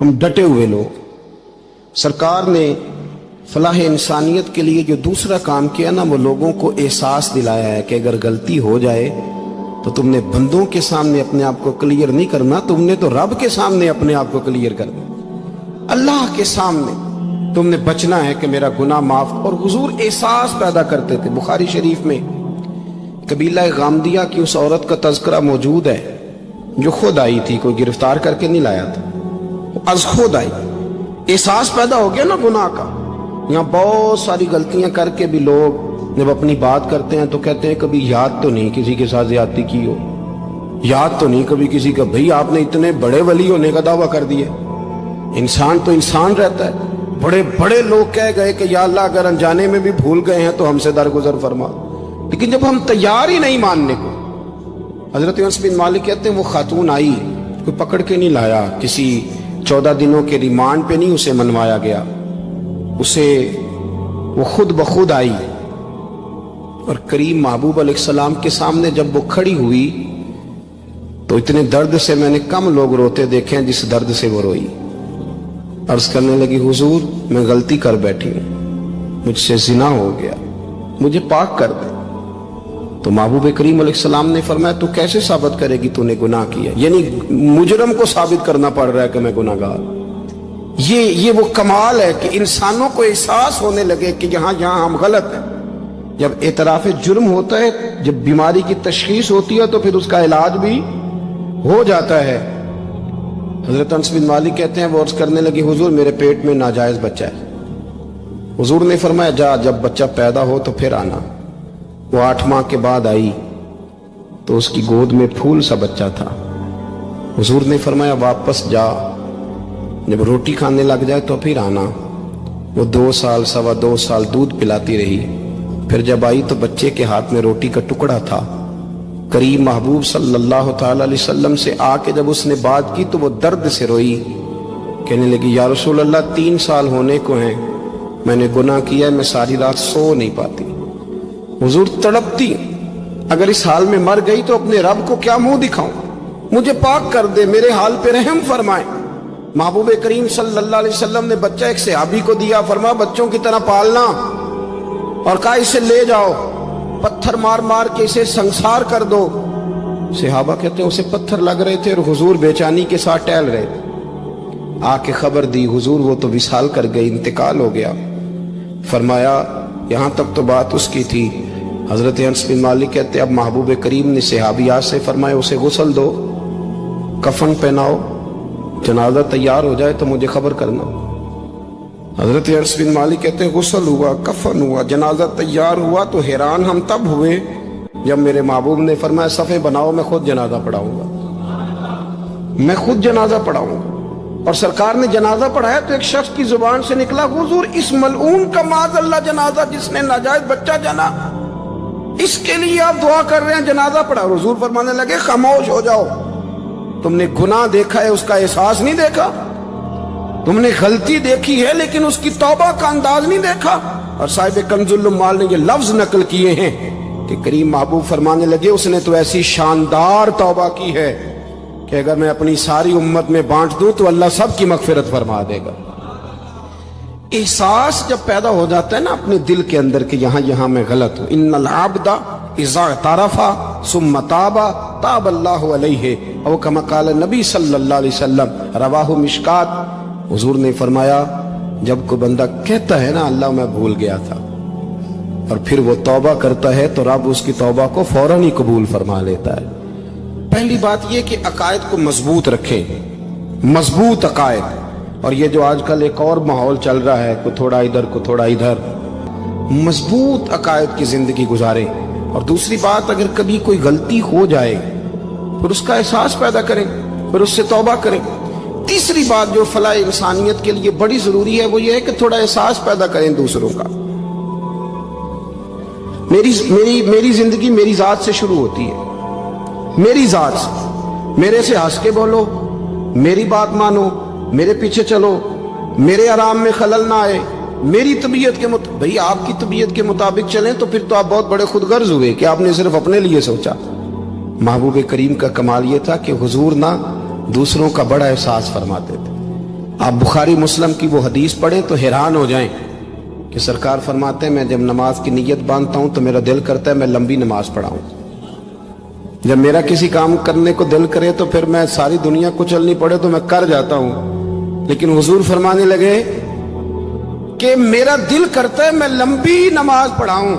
ہم ڈٹے ہوئے لوگ. سرکار نے فلاح انسانیت کے لیے جو دوسرا کام کیا نا، وہ لوگوں کو احساس دلایا ہے کہ اگر غلطی ہو جائے تو تم نے بندوں کے سامنے اپنے آپ کو کلیئر نہیں کرنا، تم نے تو رب کے سامنے اپنے آپ کو کلیئر کرنا، اللہ کے سامنے تم نے بچنا ہے کہ میرا گناہ معاف. اور حضور احساس پیدا کرتے تھے. بخاری شریف میں قبیلہ غامدیہ کی اس عورت کا تذکرہ موجود ہے جو خود آئی تھی، کوئی گرفتار کر کے نہیں لایا تھا، از خود آئی. احساس پیدا ہو گیا نا گناہ کا. یہاں بہت ساری غلطیاں کر کے بھی لوگ جب اپنی بات کرتے ہیں تو کہتے ہیں کبھی یاد تو نہیں کسی کے ساتھ زیادتی کی ہو، یاد تو نہیں کبھی کسی کا. بھئی آپ نے اتنے بڑے ولی ہونے کا دعویٰ کر دیا. انسان تو انسان رہتا ہے. بڑے بڑے لوگ کہہ گئے کہ یا اللہ اگر انجانے میں بھی بھول گئے ہیں تو ہم سے درگزر فرما. لیکن جب ہم تیار ہی نہیں ماننے کو. حضرت انس بن مالک کہتے ہیں وہ خاتون آئی، کوئی پکڑ کے نہیں لایا، کسی 14 دنوں کے ریمانڈ پہ نہیں اسے منوایا گیا، اسے وہ خود بخود آئی. اور کریم محبوب علیہ السلام کے سامنے جب وہ کھڑی ہوئی تو اتنے درد سے میں نے کم لوگ روتے دیکھے ہیں جس درد سے وہ روئی. عرض کرنے لگی حضور میں غلطی کر بیٹھی ہوں، مجھ سے زنا ہو گیا، مجھے پاک کر دے. تو محبوب کریم علیہ السلام نے فرمایا تو کیسے ثابت کرے گی تو نے گناہ کیا؟ یعنی مجرم کو ثابت کرنا پڑ رہا ہے کہ میں گناہ گار. یہ وہ کمال ہے کہ انسانوں کو احساس ہونے لگے کہ یہاں ہم غلط ہیں. جب اعتراف جرم ہوتا ہے، جب بیماری کی تشخیص ہوتی ہے تو پھر اس کا علاج بھی ہو جاتا ہے. حضرت انس بن مالک کہتے ہیں وہ عرض کرنے لگی حضور میرے پیٹ میں ناجائز بچہ ہے. حضور نے فرمایا جا جب بچہ پیدا ہو تو پھر آنا. وہ 8 ماہ کے بعد آئی تو اس کی گود میں پھول سا بچہ تھا. حضور نے فرمایا واپس جا، جب روٹی کھانے لگ جائے تو پھر آنا. وہ 2 سال 2.25 سال دودھ پلاتی رہی. پھر جب آئی تو بچے کے ہاتھ میں روٹی کا ٹکڑا تھا. کریم محبوب صلی اللہ تعالی علیہ وسلم سے آ کے جب اس نے بات کی تو وہ درد سے روئی، کہنے لگی یا رسول اللہ 3 سال ہونے کو ہیں، میں نے گناہ کیا ہے، میں ساری رات سو نہیں پاتی. حضور تڑپتی، اگر اس حال میں مر گئی تو اپنے رب کو کیا منہ دکھاؤں، مجھے پاک کر دے، میرے حال پہ رحم فرمائے. محبوب کریم صلی اللہ علیہ وسلم نے بچہ ایک صحابی کو دیا، فرمایا بچوں کی طرح پالنا، اور کہا اسے لے جاؤ، پتھر مار مار کے اسے سنسار کر دو. صحابہ کہتے ہیں اسے پتھر لگ رہے تھے اور حضور بے چینی کے ساتھ ٹہل رہے تھے. آ کے خبر دی حضور وہ تو وصال کر گئی، انتقال ہو گیا. فرمایا یہاں تک تو بات اس کی تھی. حضرت انس بن مالک کہتے اب محبوب کریم نے صحابیات سے فرمایا اسے غسل دو، کفن پہناؤ، جنازہ تیار ہو جائے تو مجھے خبر کرنا. حضرت انس بن مالک کہتے ہیں غسل ہوا، کفن ہوا، جنازہ تیار ہوا تو حیران ہم تب ہوئے جب میرے محبوب نے فرمایا صفے بناؤ میں خود جنازہ پڑھاؤں گا، میں خود جنازہ پڑھاؤں گا. اور سرکار نے جنازہ پڑھایا تو ایک شخص کی زبان سے نکلا حضور اس ملعون کا معاذ اللہ جنازہ جس نے ناجائز بچہ جنا، اس کے لیے آپ دعا کر رہے ہیں، جنازہ پڑھا. حضور فرمانے لگے خاموش ہو جاؤ، تم نے گناہ دیکھا ہے اس کا احساس نہیں دیکھا، تم نے غلطی دیکھی ہے لیکن اس کی توبہ کا انداز نہیں دیکھا. اور صاحب کنز العمال نے یہ لفظ نقل کیے ہیں کہ کریم محبوب فرمانے لگے اس نے تو ایسی شاندار توبہ کی ہے کہ اگر میں اپنی ساری امت میں بانٹ دوں تو اللہ سب کی مغفرت فرما دے گا. احساس جب پیدا ہو جاتا ہے نا اپنے دل کے اندر کہ یہاں میں غلط ہوں. ان العبد اذا اعترف ثم تاب تاب اللہ علیہ او کما قال نبی صلی اللہ علیہ وسلم، رواہ مشکات. حضور نے فرمایا جب کوئی بندہ کہتا ہے نا اللہ میں بھول گیا تھا اور پھر وہ توبہ کرتا ہے تو رب اس کی توبہ کو فوراً ہی قبول فرما لیتا ہے. پہلی بات یہ کہ عقائد کو مضبوط رکھیں، مضبوط عقائد. اور یہ جو آج کل ایک اور ماحول چل رہا ہے، کوئی تھوڑا ادھر کوئی تھوڑا ادھر، مضبوط عقائد کی زندگی گزاریں. اور دوسری بات اگر کبھی کوئی غلطی ہو جائے پھر اس کا احساس پیدا کریں، پھر اس سے توبہ کریں. تیسری بات جو فلاح انسانیت کے لیے بڑی ضروری ہے وہ یہ ہے کہ تھوڑا احساس پیدا کریں دوسروں کا. میری زندگی میری ذات سے شروع ہوتی ہے، میری ذات سے. میرے سے ہنس کے بولو، میری بات مانو، میرے پیچھے چلو، میرے آرام میں خلل نہ آئے، میری طبیعت کے بھئی آپ کی طبیعت کے مطابق چلیں تو پھر تو آپ بہت بڑے خود غرض ہوئے کہ آپ نے صرف اپنے لیے سوچا. محبوب کریم کا کمال یہ تھا کہ حضور نہ دوسروں کا بڑا احساس فرماتے تھے. آپ بخاری مسلم کی وہ حدیث پڑھیں تو حیران ہو جائیں کہ سرکار فرماتے ہیں میں جب نماز کی نیت باندھتا ہوں تو میرا دل کرتا ہے میں لمبی نماز پڑھاؤں، جب میرا کسی کام کرنے کو دل کرے تو پھر میں ساری دنیا کچلنی پڑے تو میں کر جاتا ہوں، لیکن حضور فرمانے لگے کہ میرا دل کرتا ہے میں لمبی نماز پڑھاؤں،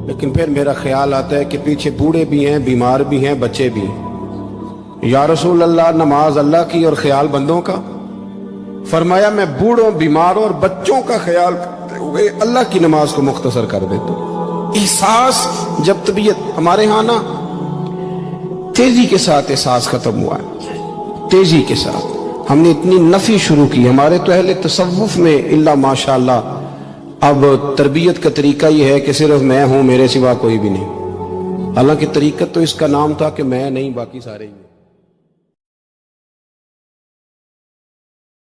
لیکن پھر میرا خیال آتا ہے کہ پیچھے بوڑھے بھی ہیں، بیمار بھی ہیں، بچے بھی ہیں، یا رسول اللہ نماز اللہ کی اور خیال بندوں کا؟ فرمایا میں بوڑھوں، بیماروں اور بچوں کا خیال کرتے ہوئے اللہ کی نماز کو مختصر کر دیتا ہوں۔ احساس جب طبیعت ہمارے ہاں نا تیزی کے ساتھ احساس ختم ہوا ہے، تیزی کے ساتھ ہم نے اتنی نفی شروع کی، ہمارے تو اہل تصوف میں اللہ ماشاءاللہ اب تربیت کا طریقہ یہ ہے کہ صرف میں ہوں، میرے سوا کوئی بھی نہیں، حالانکہ طریقت تو اس کا نام تھا کہ میں نہیں باقی سارے ہی